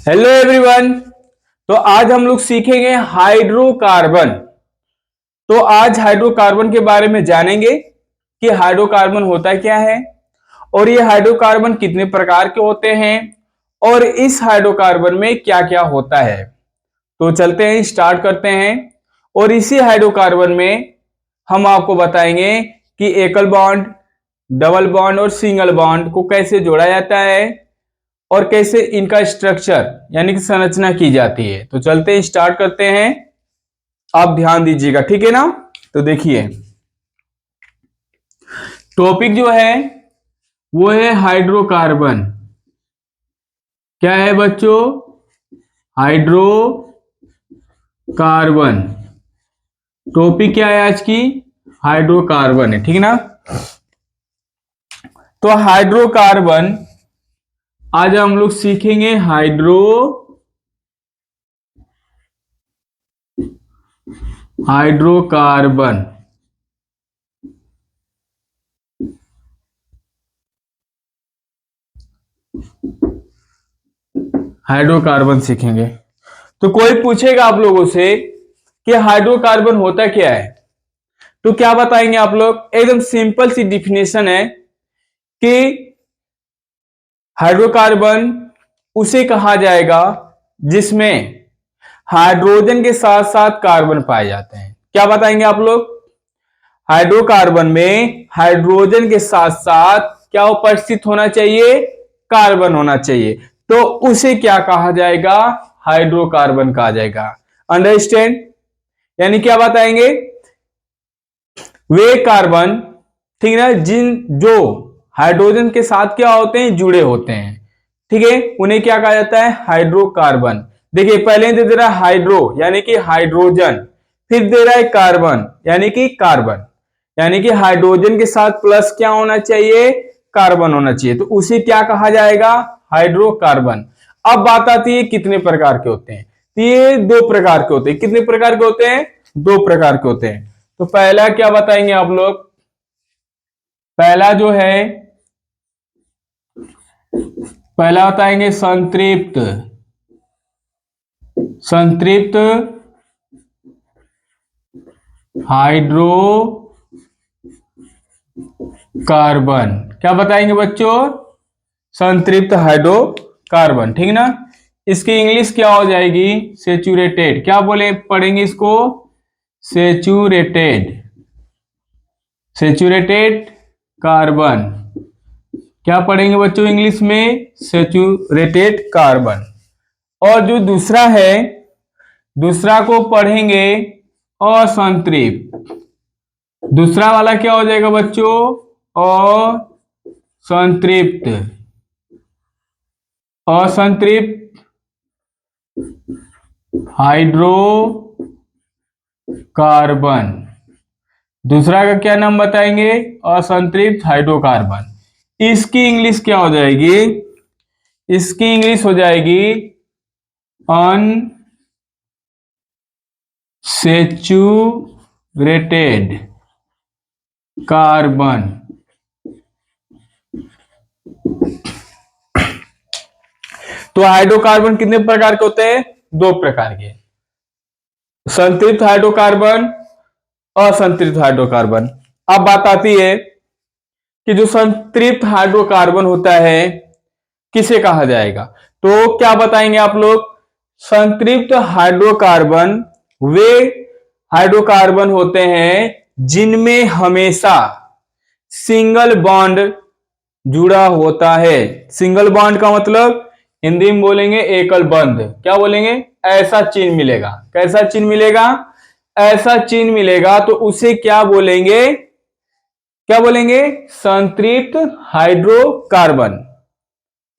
Hello everyone. तो आज हम लोग सीखेंगे हाइड्रोकार्बन। तो आज हाइड्रोकार्बन के बारे में जानेंगे कि हाइड्रोकार्बन होता क्या है और ये हाइड्रोकार्बन कितने प्रकार के होते हैं और इस हाइड्रोकार्बन में क्या क्या होता है। तो चलते हैं, स्टार्ट करते हैं। और इसी हाइड्रोकार्बन में हम आपको बताएंगे कि एकल बॉन्ड, डबल बॉन्ड और सिंगल बॉन्ड को कैसे जोड़ा जाता है और कैसे इनका स्ट्रक्चर यानी कि संरचना की जाती है। तो चलते हैं, स्टार्ट करते हैं। आप ध्यान दीजिएगा, ठीक है ना। तो देखिए, टॉपिक जो है वो है हाइड्रोकार्बन। क्या है बच्चों? हाइड्रोकार्बन। टॉपिक क्या है आज की? हाइड्रोकार्बन है, ठीक है ना। तो हाइड्रोकार्बन आज हम लोग सीखेंगे। हाइड्रोकार्बन हाइड्रोकार्बन सीखेंगे। तो कोई पूछेगा आप लोगों से कि हाइड्रोकार्बन होता क्या है, तो क्या बताएंगे आप लोग? एकदम सिंपल सी डिफिनेशन है कि हाइड्रोकार्बन उसे कहा जाएगा जिसमें हाइड्रोजन के साथ साथ कार्बन पाए जाते हैं। क्या बताएंगे आप लोग? हाइड्रोकार्बन में हाइड्रोजन के साथ साथ क्या उपस्थित होना चाहिए? कार्बन होना चाहिए। तो उसे क्या कहा जाएगा? हाइड्रोकार्बन कहा जाएगा। अंडरस्टैंड? यानी क्या बताएंगे? वे कार्बन, ठीक है ना, जो हाइड्रोजन के साथ क्या होते हैं? जुड़े होते हैं, ठीक है। उन्हें क्या कहा जाता है? हाइड्रोकार्बन। देखिए, पहले दे रहा है हाइड्रो यानी कि हाइड्रोजन, फिर दे रहा है कार्बन यानी कि कार्बन। यानी कि हाइड्रोजन के साथ प्लस क्या होना चाहिए? कार्बन होना चाहिए। तो उसे क्या कहा जाएगा? हाइड्रोकार्बन। अब बात आती है कितने प्रकार के होते हैं। तो ये दो प्रकार के होते हैं। कितने प्रकार के होते हैं? दो प्रकार के होते हैं। तो पहला क्या बताएंगे आप लोग? पहला जो है, पहला बताएंगे संतृप्त। संतृप्त हाइड्रोकार्बन। क्या बताएंगे बच्चों? संतृप्त हाइड्रोकार्बन, ठीक ना। इसकी इंग्लिश क्या हो जाएगी? सेचुरेटेड। क्या बोले पढ़ेंगे इसको? सेचुरेटेड। Saturated carbon. क्या पढ़ेंगे बच्चों इंग्लिश में? Saturated carbon. और जो दूसरा है, दूसरा को पढ़ेंगे असंतृप्त। दूसरा वाला क्या हो जाएगा बच्चों? असंतृप्त। असंतृप्त हाइड्रोकार्बन। दूसरा का क्या नाम बताएंगे? असंतृप्त हाइड्रोकार्बन। इसकी इंग्लिश क्या हो जाएगी? इसकी इंग्लिश हो जाएगी अनसेचुरेटेड कार्बन। तो हाइड्रोकार्बन कितने प्रकार के होते हैं? दो प्रकार के, संतृप्त हाइड्रोकार्बन, असंतृप्त हाइड्रोकार्बन। अब बात आती है कि जो संतृप्त हाइड्रोकार्बन होता है किसे कहा जाएगा। तो क्या बताएंगे आप लोग? संतृप्त हाइड्रोकार्बन वे हाइड्रोकार्बन होते हैं जिनमें हमेशा सिंगल बॉन्ड जुड़ा होता है। सिंगल बॉन्ड का मतलब हिंदी में बोलेंगे एकल बंध। क्या बोलेंगे? ऐसा चिन्ह मिलेगा। कैसा चिन्ह मिलेगा? ऐसा चिन्ह मिलेगा। तो उसे क्या बोलेंगे? क्या बोलेंगे? संतृप्त हाइड्रोकार्बन।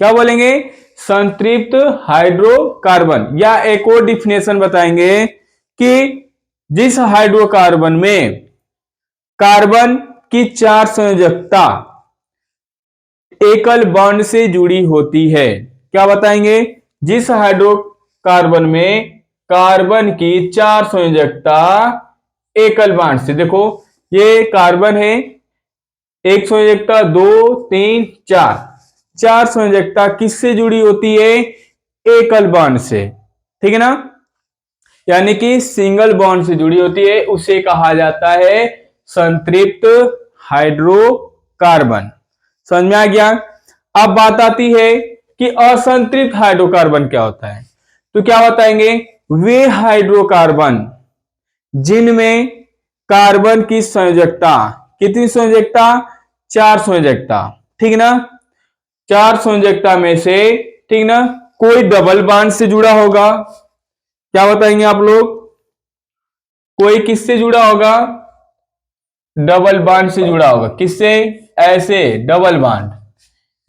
क्या बोलेंगे? संतृप्त हाइड्रोकार्बन। या एक और डिफिनेशन बताएंगे कि जिस हाइड्रोकार्बन में कार्बन की चार संयोजकता एकल बॉन्ड से जुड़ी होती है। क्या बताएंगे? जिस हाइड्रोकार्बन में कार्बन की चार संयोजकता एकल बॉन्ड से, देखो ये कार्बन है, एक संयोजकता, दो, तीन, चार, चार संयोजकता किससे जुड़ी होती है? एकल बॉन्ड से, ठीक है ना, यानी कि सिंगल बॉन्ड से जुड़ी होती है, उसे कहा जाता है संतृप्त हाइड्रोकार्बन। समझ में आ गया। अब बात आती है कि असंतृप्त हाइड्रोकार्बन क्या होता है। तो क्या बताएंगे, वे हाइड्रोकार्बन जिनमें कार्बन की संयोजकता, कितनी संयोजकता, 4 संयोजकता, ठीक ना, 4 संयोजकता में से, ठीक ना, कोई डबल बॉन्ड से जुड़ा होगा। क्या बताएंगे आप लोग, कोई किससे जुड़ा होगा, डबल बॉन्ड से जुड़ा होगा। किससे, ऐसे डबल बॉन्ड,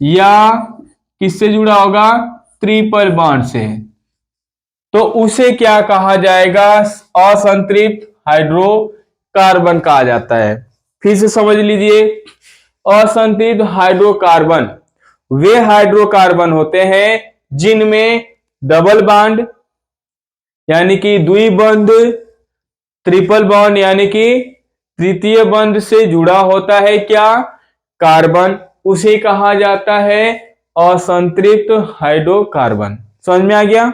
या किससे जुड़ा होगा, ट्रिपल बॉन्ड से, तो उसे क्या कहा जाएगा, असंतृप्त हाइड्रोकार्बन कहा जाता है। फिर से समझ लीजिए, असंतृप्त हाइड्रोकार्बन वे हाइड्रोकार्बन होते हैं जिनमें डबल बॉन्ड यानी कि द्विबंध, ट्रिपल बॉन्ड यानी कि तृतीय बंध से जुड़ा होता है क्या, कार्बन, उसे कहा जाता है असंतृप्त हाइड्रोकार्बन। समझ में आ गया।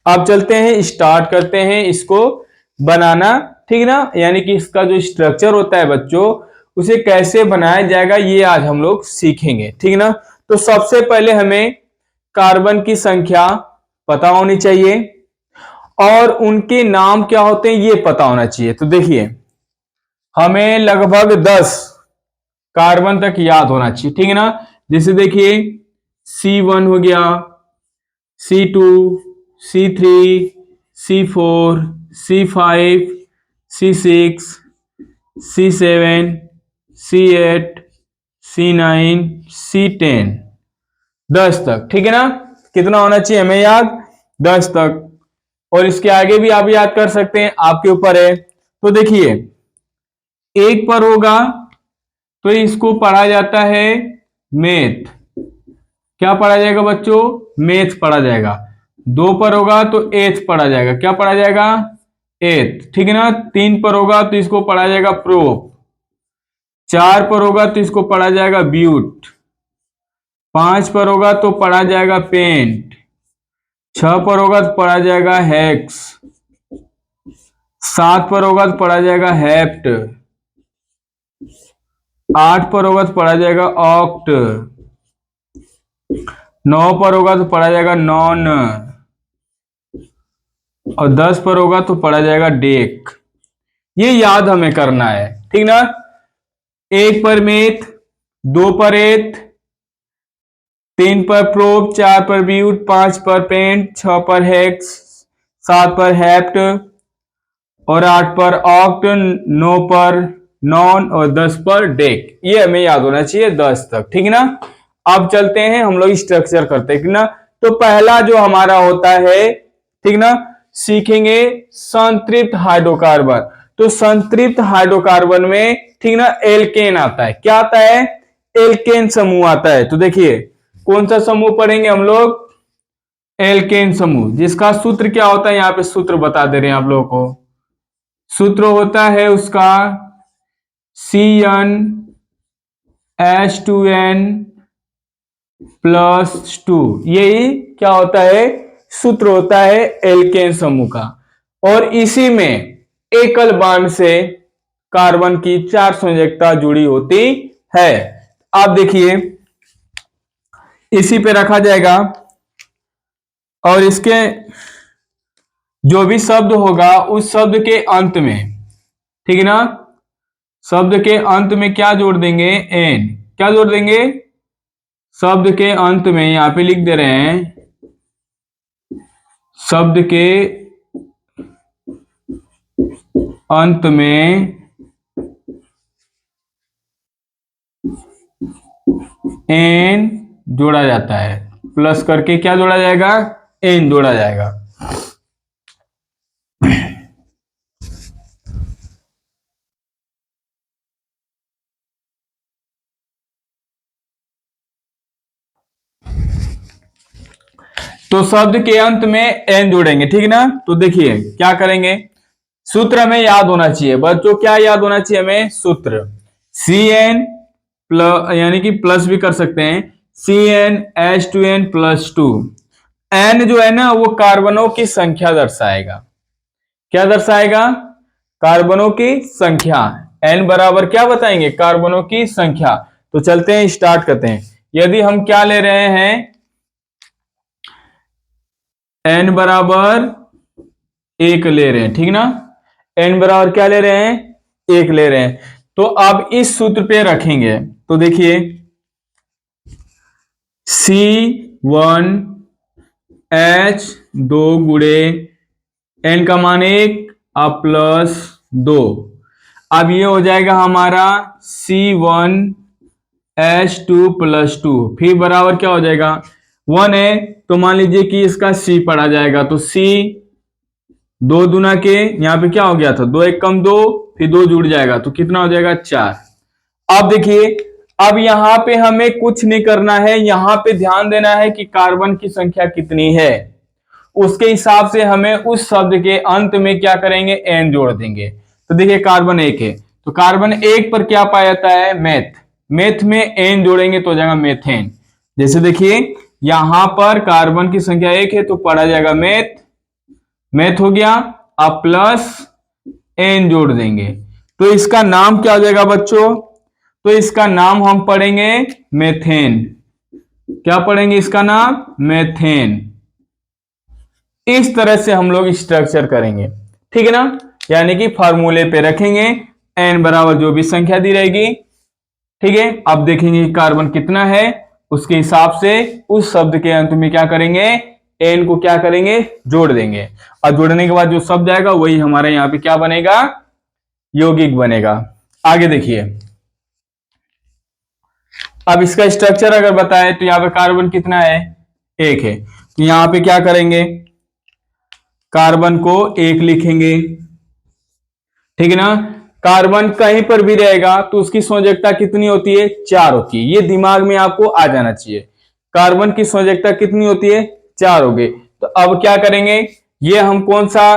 अब चलते हैं, स्टार्ट करते हैं इसको बनाना, ठीक ना, यानी कि इसका जो स्ट्रक्चर होता है बच्चों, उसे कैसे बनाया जाएगा ये आज हम लोग सीखेंगे, ठीक ना। तो सबसे पहले हमें कार्बन की संख्या पता होनी चाहिए और उनके नाम क्या होते हैं ये पता होना चाहिए। तो देखिए, हमें लगभग 10 कार्बन तक याद होना चाहिए, ठीक है ना। जैसे देखिए, C1 हो गया, C2, C3, C4, C5, C6, C7, C8, C9, C10, 10 तक, ठीक है ना। कितना होना चाहिए हमें याद, 10 तक। और इसके आगे भी आप याद कर सकते हैं, आपके ऊपर है। तो देखिए, एक पर होगा तो इसको पढ़ा जाता है मेथ, क्या पढ़ा जाएगा बच्चों, मेथ पढ़ा जाएगा। 2 पर होगा तो एथ पढ़ा जाएगा, क्या पढ़ा जाएगा, एथ, ठीक है ना। 3 पर होगा तो इसको पढ़ा जाएगा प्रोप। 4 पर होगा तो इसको पढ़ा जाएगा ब्यूट। 5 पर होगा तो पढ़ा जाएगा पेंट। 6 पर होगा तो पढ़ा जाएगा हेक्स। 7 पर होगा तो पढ़ा जाएगा हेप्ट। 8 पर होगा तो पढ़ा जाएगा ऑक्ट। 9 पर होगा तो पढ़ा जाएगा नॉन। और 10 पर होगा तो पढ़ा जाएगा डेक। ये याद हमें करना है, ठीक ना। 1 पर मेथ, 2 पर एथ, 3 पर प्रोप, 4 पर ब्यूट, 5 पर पेंट, 6 पर हेक्स, 7 पर हेप्ट और 8 पर ऑक्ट, 9 पर नॉन और 10 पर डेक। ये हमें याद होना चाहिए 10 तक, ठीक है ना। अब चलते हैं, हम लोग स्ट्रक्चर करते हैं, ठीक ना। तो पहला जो हमारा होता है, ठीक ना, सीखेंगे संतृप्त हाइड्रोकार्बन। तो संतृप्त हाइड्रोकार्बन में, ठीक ना, एल्केन आता है। क्या आता है, एल्केन समूह आता है। तो देखिए, कौन सा समूह पढ़ेंगे हम लोग, एल्केन समूह, जिसका सूत्र क्या होता है, यहां पे सूत्र बता दे रहे हैं आप लोगों को। सूत्र होता है उसका CnH2n+2, यही क्या होता है, सूत्र होता है एल्केन समूह का। और इसी में एकल बॉन्ड से कार्बन की 4 संयोजकता जुड़ी होती है। आप देखिए, इसी पे रखा जाएगा और इसके जो भी शब्द होगा उस शब्द के अंत में, ठीक है ना, शब्द के अंत में क्या जोड़ देंगे, एन, क्या जोड़ देंगे, शब्द के अंत में, यहां पे लिख दे रहे हैं, शब्द के अंत में एन जोड़ा जाता है, प्लस करके क्या जोड़ा जाएगा, एन जोड़ा जाएगा। तो शब्द के अंत में एन जोड़ेंगे, ठीक है ना। तो देखिए क्या करेंगे, सूत्र हमें याद होना चाहिए बच्चों, क्या याद होना चाहिए हमें, सूत्र Cn प्लस, यानी कि प्लस भी कर सकते हैं, CnH2n+2, एन जो है ना वो कार्बनों की संख्या दर्शाएगा। क्या दर्शाएगा? कार्बनों की संख्या। एन बराबर क्या बताएंगे? कार्बनों की संख्या। तो चलते हैं, स्टार्ट करते हैं। यदि हम क्या ले रहे हैं, एन बराबर 1 ले रहे हैं, ठीक ना? एन बराबर क्या ले रहे हैं? 1 ले रहे हैं। तो अब इस सूत्र पे रखेंगे, तो देखिए C1H2 गुणे एन का मान 1 अब +2। अब ये हो जाएगा हमारा C1H2 +2, फिर बराबर क्या हो जाएगा? 1 है तो मान लीजिए कि इसका C पढ़ा जाएगा, तो C 2 दूना के यहाँ पे क्या हो गया था, 2 1 कम 2, फिर 2 जुड़ जाएगा तो कितना हो जाएगा? 4। अब देखिए, अब यहां पे हमें कुछ नहीं करना है, यहां पे ध्यान देना है कि कार्बन की संख्या कितनी है, उसके हिसाब से हमें उस शब्द के अंत में क्या करेंगे? एन जोड़ देंगे। तो देखिए कार्बन 1 है, तो कार्बन 1 पर क्या पाया जाता है? मेथ। मेथ में एन जोड़ेंगे तो हो जाएगा मेथेन। जैसे देखिए यहां पर कार्बन की संख्या 1 है तो पढ़ा जाएगा मेथ, मेथ हो गया, अब प्लस एन जोड़ देंगे तो इसका नाम क्या हो जाएगा बच्चों? तो इसका नाम हम पढ़ेंगे मेथेन। क्या पढ़ेंगे इसका नाम? मेथेन। इस तरह से हम लोग स्ट्रक्चर करेंगे, ठीक है ना? यानी कि फॉर्मूले पे रखेंगे, एन बराबर जो भी संख्या दी रहेगी, ठीक है? अब देखेंगे कार्बन कितना है, उसके हिसाब से उस शब्द के अंत में क्या करेंगे? एन को क्या करेंगे? जोड़ देंगे। और जोड़ने के बाद जो शब्द आएगा वही हमारे यहाँ पे क्या बनेगा? यौगिक बनेगा। आगे देखिए, अब इसका स्ट्रक्चर अगर बताए तो यहाँ पे कार्बन कितना है? 1 है, तो यहाँ पे क्या करेंगे? कार्बन को 1 लिखेंगे, ठीक है ना? कार्बन कहीं पर भी रहेगा तो उसकी संयोजकता कितनी होती है? 4 होती है। ये दिमाग में आपको आ जाना चाहिए। कार्बन की संयोजकता कितनी होती है? 4 हो गई। तो अब क्या करेंगे? ये हम कौन सा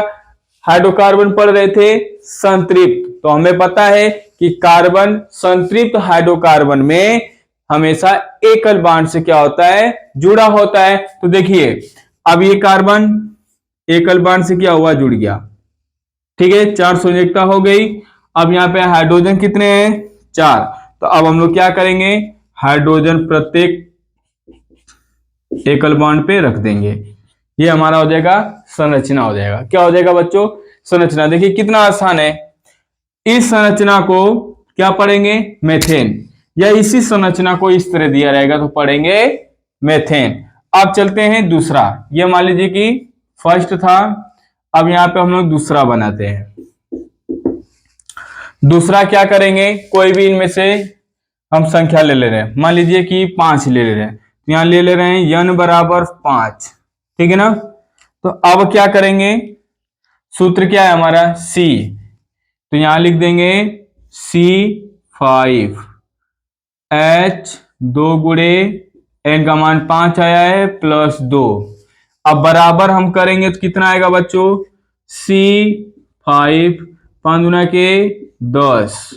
हाइड्रोकार्बन पढ़ रहे थे? संतृप्त। तो हमें पता है कि कार्बन संतृप्त हाइड्रोकार्बन में हमेशा एकल बांड से क्या होता है? जुड़ा होता है। तो देखिए अब ये कार्बन एकल बांड से क्या हुआ? जुड़ गया, ठीक है? 4 संयोजकता हो गई। अब यहाँ पे हाइड्रोजन कितने हैं? 4। तो अब हम लोग क्या करेंगे? हाइड्रोजन प्रत्येक एकल बांड पे रख देंगे। ये हमारा हो जाएगा संरचना, हो जाएगा। क्या हो जाएगा बच्चों? संरचना। देखिए कितना आसान है। इस संरचना को क्या पढ़ेंगे? मेथेन। या इसी संरचना को इस तरह दिया रहेगा तो पढ़ेंगे मेथेन। अब चलते हैं दूसरा। ये मान लीजिए कि फर्स्ट था, अब यहां पे हम लोग दूसरा बनाते हैं। दूसरा क्या करेंगे? कोई भी इनमें से हम संख्या ले रहे हैं, मान लीजिए कि 5 ले रहे हैं, तो यहां ले रहे हैं n बराबर 5, ठीक है ना? तो अब क्या करेंगे? सूत्र क्या है हमारा? C, तो यहां लिख देंगे C5H2 गुणे n का मान 5 आया है +2। अब बराबर हम करेंगे तो कितना आएगा बच्चों? C5 5 गुना के 10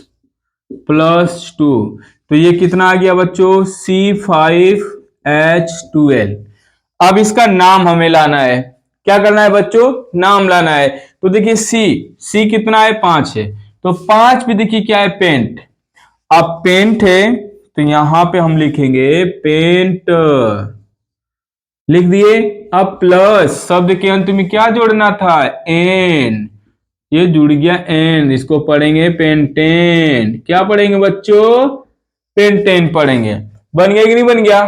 +2, तो ये कितना आ गया बच्चों? C5H12। अब इसका नाम हमें लाना है। क्या करना है बच्चों? नाम लाना है। तो देखिए C कितना है? 5 है, तो 5 भी देखिए क्या है? पेंट। अब पेंट है तो यहां पे हम लिखेंगे पेंट, लिख दिए। अब प्लस शब्द के अंत में क्या जोड़ना था? एन। ये जुड़ गया एन, इसको पढ़ेंगे पेंटेन। क्या पढ़ेंगे बच्चों? पेंटेन पढ़ेंगे। बन गया कि नहीं बन गया?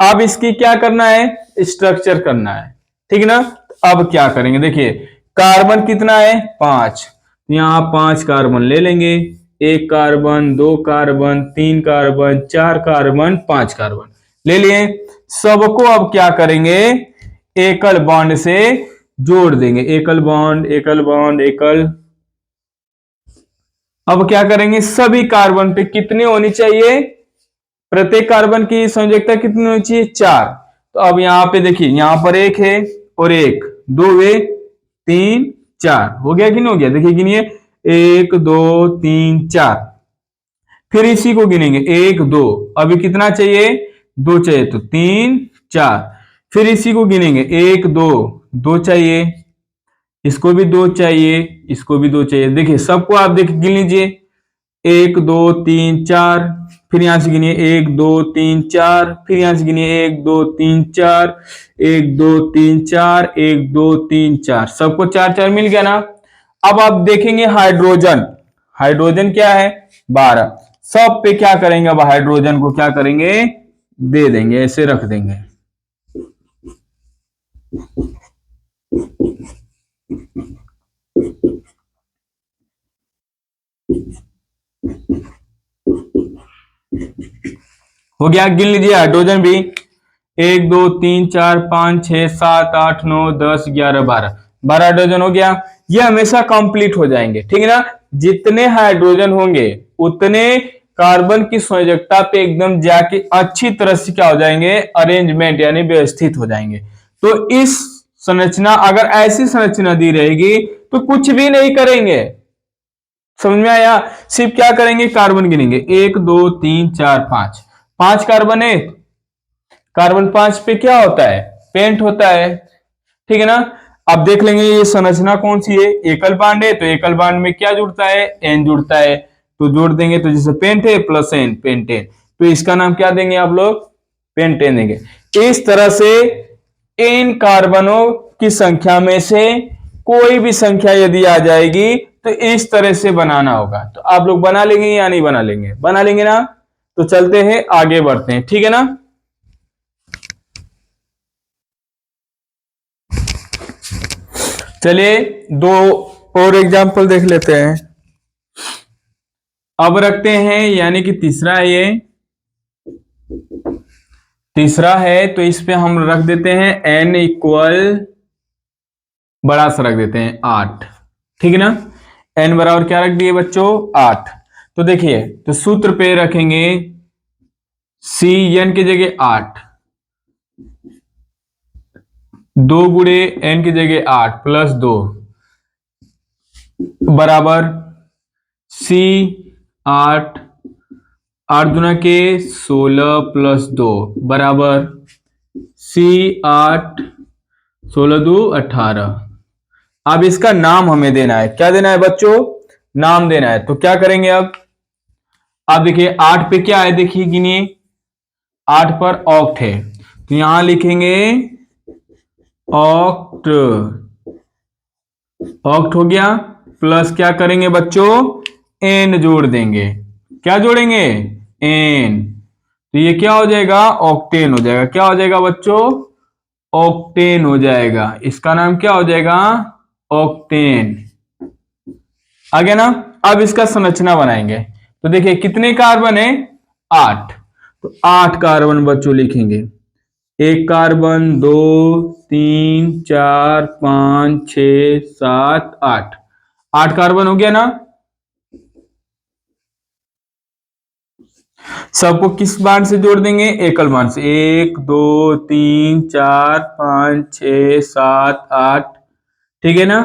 अब इसकी क्या करना है? स्ट्रक्चर करना है, ठीक है ना? अब क्या करेंगे? देखिए कार्बन कितना है? 5, यहां 5 कार्बन ले लेंगे। 1 carbon, 2 carbon, 3 carbon, 4 carbon, 5 carbon ले लिए। सबको अब क्या करेंगे? एकल बॉन्ड से जोड़ देंगे। एकल बॉन्ड, एकल बॉन्ड, एकल। अब क्या करेंगे? सभी कार्बन पे कितने होनी चाहिए? प्रत्येक कार्बन की संयोजकता कितनी होनी चाहिए? 4। तो अब यहां पे देखिए, यहां पर 1 है और 1, 2 वे 3 4, हो गया कि नहीं हो गया? देखिए गिनिए, 1 2 3 4। फिर इसी को गिनेंगे 1 2, अभी कितना चाहिए? 2 चाहिए, तो 3 4। फिर इसी को गिनेंगे, एक दो, दो चाहिए, इसको भी दो चाहिए, इसको भी दो चाहिए। देखिए सबको आप देख गिन लीजिए, एक दो तीन चार, फिर यहां से गिनिए एक दो तीन चार, फिर यहां से गिनिए एक दो तीन चार, एक दो तीन चार, एक दो तीन चार, सबको चार चार मिल गया ना। अब आप देखेंगे हाइड्रोजन, हाइड्रोजन क्या है 12, सब पे क्या करेंगे, अब हाइड्रोजन को क्या करेंगे, दे देंगे, ऐसे रख देंगे। हो गया, गिन लीजिए हाइड्रोजन भी, एक दो तीन चार पांच छह सात आठ नौ 10 11 12, 12 हाइड्रोजन हो गया। ये हमेशा कंप्लीट हो जाएंगे, ठीक है ना। जितने हाइड्रोजन होंगे उतने कार्बन की संयोजकता पे एकदम जाके अच्छी तरह से क्या हो जाएंगे, अरेंजमेंट यानी व्यवस्थित हो जाएंगे। तो इस संरचना, अगर ऐसी संरचना दी रहेगी तो कुछ भी नहीं करेंगे, समझ में आया। सिर्फ क्या करेंगे, कार्बन गिनेंगे, एक दो तीन चार पांच, पांच कार्बन है, कार्बन पांच पे क्या होता है, पेंट होता है, ठीक है ना। अब देख लेंगे ये संरचना कौन सी है, एकल बांड है, तो एकल बांड में क्या जुड़ता है, एन जुड़ता है, तो जोड़ देंगे, तो जैसे पेंट है प्लस एन, पेंटेन, तो इसका नाम क्या देंगे आप लोग, पेंटेन देंगे। इस तरह से इन कार्बनों की संख्या में से कोई भी संख्या यदि आ जाएगी तो इस तरह से बनाना होगा। तो आप लोग बना लेंगे या नहीं बना लेंगे, बना लेंगे ना। तो चलते हैं आगे बढ़ते हैं, ठीक है ना। चलिए दो और एग्जाम्पल देख लेते हैं। अब रखते हैं, यानी कि तीसरा है ये, तीसरा है, तो इस पे हम रख देते हैं n इक्वल, बड़ा सा रख देते हैं 8, ठीक है ना। n बराबर क्या रख दिए बच्चों, 8। तो देखिए, तो सूत्र पे रखेंगे सी, n की जगह 8, 2 गुणे n की जगह 8 प्लस 2 बराबर सी 8, 8 दुना के 16 प्लस 2 बराबर सी 8, 16 दो 18। अब इसका नाम हमें देना है, क्या देना है बच्चों, नाम देना है। तो क्या करेंगे अब, आप देखिए 8 पे क्या है, देखिए गिनिए, 8 पर ऑक्ट है, तो यहां लिखेंगे ऑक्ट, ऑक्ट हो गया, प्लस क्या करेंगे बच्चों, एन जोड़ देंगे, क्या जोड़ेंगे, एन, तो ये क्या हो जाएगा, ऑक्टेन हो जाएगा। क्या हो जाएगा बच्चों, ऑक्टेन हो जाएगा, इसका नाम क्या हो जाएगा, ऑक्टेन, आ गया ना। अब इसका संरचना बनाएंगे, तो देखिए कितने कार्बन है, 8, तो 8 कार्बन बच्चों लिखेंगे, एक कार्बन, 2 3 4 5 6 7 8, 8 कार्बन हो गया ना। सबको किस बांड से जोड़ देंगे, एकल बांड से, 1 2 3 4 5 6 7 8, ठीक है ना।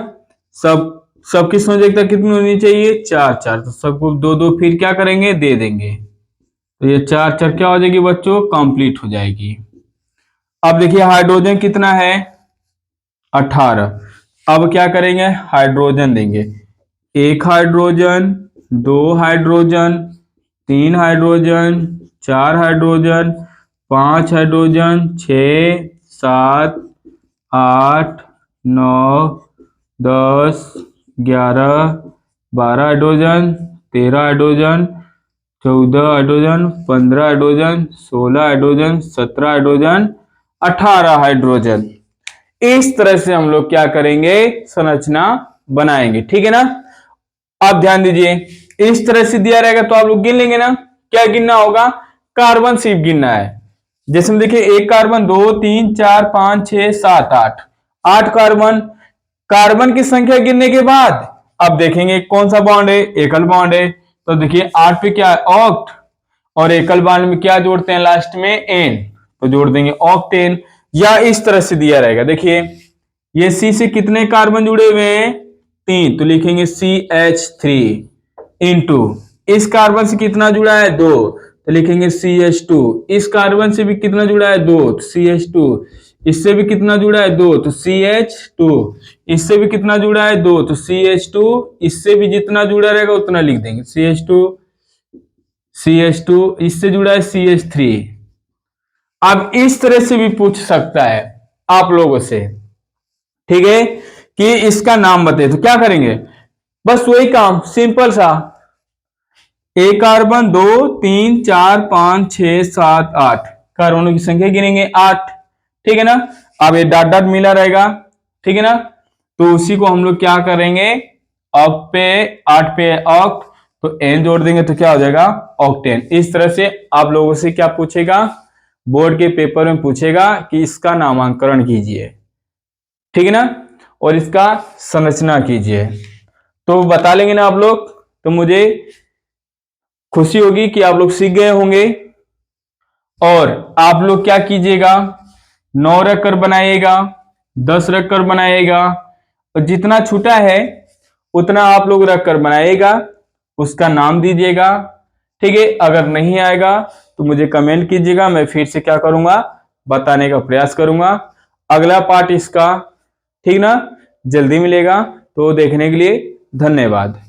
सब सबकी संयोजकता कितनी होनी चाहिए, 4 4, तो सबको दो दो फिर क्या करेंगे, दे देंगे, तो ये 4 4 क्या हो जाएगी बच्चों, कंप्लीट हो जाएगी। अब देखिए हाइड्रोजन कितना है, 18। अब क्या करेंगे, हाइड्रोजन देंगे, एक हाइड्रोजन, दो हाइड्रोजन, तीन हाइड्रोजन, चार हाइड्रोजन, पांच hydrogen, 6 7 8 9 10 11 12 hydrogen, 13 hydrogen, 14 hydrogen, 15 hydrogen, 16 hydrogen, 17 hydrogen, 18 hydrogen. इस तरह से हम लोग क्या करेंगे, संरचना बनाएंगे, ठीक है ना। आप ध्यान दीजिए, इस तरह से दिया रहेगा तो आप लोग गिन लेंगे ना। क्या गिनना होगा, कार्बन सिर्फ गिनना है। जैसे देखिए, एक कार्बन, 2 3 4 5 6 7 8, 8 कार्बन, कार्बन की संख्या गिनने के बाद अब देखेंगे कौन सा बॉन्ड है, एकल बॉन्ड है, तो देखिए 8 पे क्या है, ऑक्ट, और एकल बॉन्ड में क्या जोड़ते हैं लास्ट में, एन, तो जोड़ देंगे ऑक्टेन। या इस तरह से दिया रहेगा, देखिए ये सी से कितने कार्बन जुड़े हुए हैं, 3, तो लिखेंगे CH3 इंटू, इस कार्बन से कितना जुड़ा है, 2, तो लिखेंगे CH2, इस कार्बन से भी कितना जुड़ा है, 2, तो CH2, इससे भी कितना जुड़ा है 2, तो CH2। इससे भी कितना जुड़ा है 2, तो CH2। इससे भी जितना जुड़ा रहेगा उतना लिख देंगे, CH2। इससे जुड़ा है CH3। अब इस तरह से भी पूछ सकता है आप लोगों से, ठीक है, कि इसका नाम बताइए। तो क्या करेंगे, बस वही काम, सिंपल सा, एक कार्बन 2 3 4 5 6 7 8, कार्बनों की संख्या गिनेंगे 8, ठीक है ना। अब ये डॉट डॉट मिला रहेगा, ठीक है ना। तो उसी को हम लोग क्या करेंगे, ऑक्ट पे 8 पे ऑक्ट, तो एन जोड़ देंगे तो क्या हो जाएगा ऑक्टेन। इस तरह से आप लोगों से क्या पूछेगा, बोर्ड के पेपर में पूछेगा कि इसका नामांकन कीजिए, ठीक है ना, और इसका संरचना कीजिए। तो बता लेंगे ना आप लोग, तो मुझे खुशी होगी कि आप लोग सीख गए होंगे। और आप लोग क्या कीजिएगा, 9 रखकर बनाइएगा, 10 रखकर बनाइएगा, और जितना छूटा है उतना आप लोग रखकर बनाइएगा, उसका नाम दीजिएगा, ठीक है। अगर नहीं आएगा तो मुझे कमेंट कीजिएगा, मैं फिर से क्या करूंगा, बताने का प्रयास करूंगा। अगला पार्ट इसका, ठीक ना, जल्दी मिलेगा। तो देखने के लिए धन्यवाद।